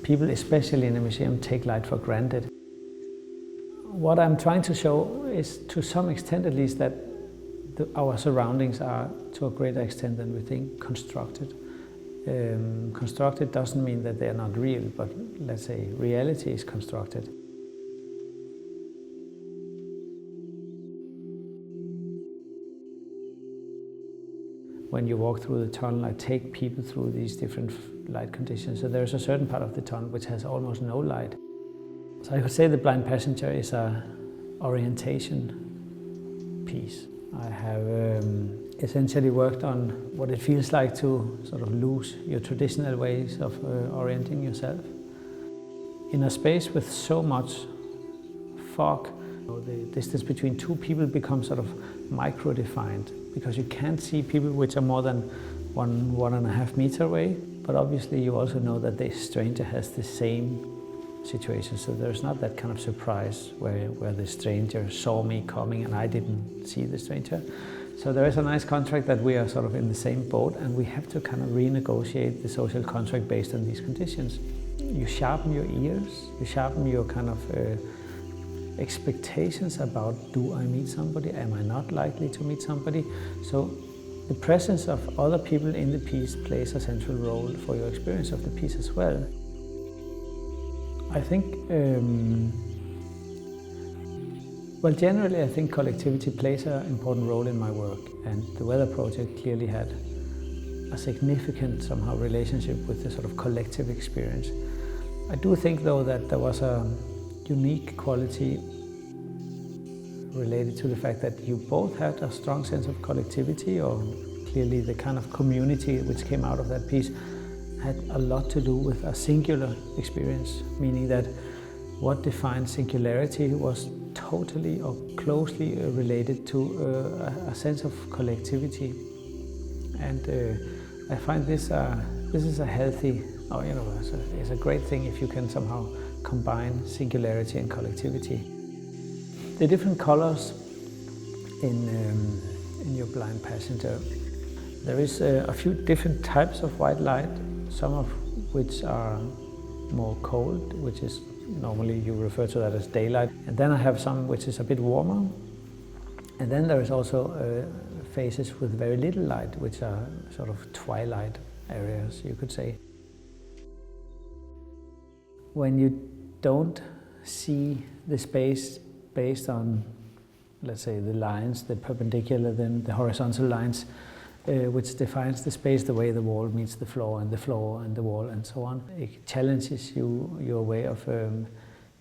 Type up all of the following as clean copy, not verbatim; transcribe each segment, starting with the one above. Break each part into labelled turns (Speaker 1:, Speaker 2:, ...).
Speaker 1: people, especially in a museum, take light for granted. What I'm trying to show is, to some extent at least, that our surroundings are, to a greater extent than we think, constructed. Constructed doesn't mean that they're not real, but let's say reality is constructed. When you walk through the tunnel, I take people through these different light conditions. So there's a certain part of the tunnel which has almost no light. So I would say the blind passenger is an orientation piece. I have essentially worked on what it feels like to sort of lose your traditional ways of orienting yourself. In a space with so much fog, the distance between two people becomes sort of micro-defined, because you can't see people which are more than 1.5 meters away. But obviously you also know that the stranger has the same situation, so there's not that kind of surprise where the stranger saw me coming and I didn't see the stranger. So there is a nice contract that we are sort of in the same boat, and we have to kind of renegotiate the social contract based on these conditions. You sharpen your ears, you sharpen your kind of expectations about, do I meet somebody, am I not likely to meet somebody? So the presence of other people in the piece plays a central role for your experience of the piece as well. I think, well, generally I think collectivity plays an important role in my work, and the Weather Project clearly had a significant somehow relationship with the sort of collective experience. I do think though that there was a unique quality related to the fact that you both had a strong sense of collectivity, or clearly the kind of community which came out of that piece had a lot to do with a singular experience, meaning that what defined singularity was totally or closely related to a sense of collectivity. And I find this is a healthy, or it's a great thing if you can somehow combine singularity and collectivity. The different colors in your blind passenger, there is a few different types of white light, some of which are more cold, which is normally you refer to that as daylight. And then I have some which is a bit warmer. And then there is also phases with very little light, which are sort of twilight areas, you could say. When you don't see the space based on, let's say, the lines, the perpendicular, then the horizontal lines, which defines the space, the way the wall meets the floor and the wall and so on. It challenges your way of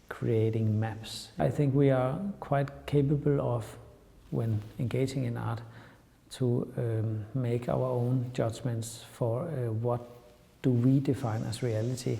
Speaker 1: creating maps. I think we are quite capable of, when engaging in art, to make our own judgments for what do we define as reality.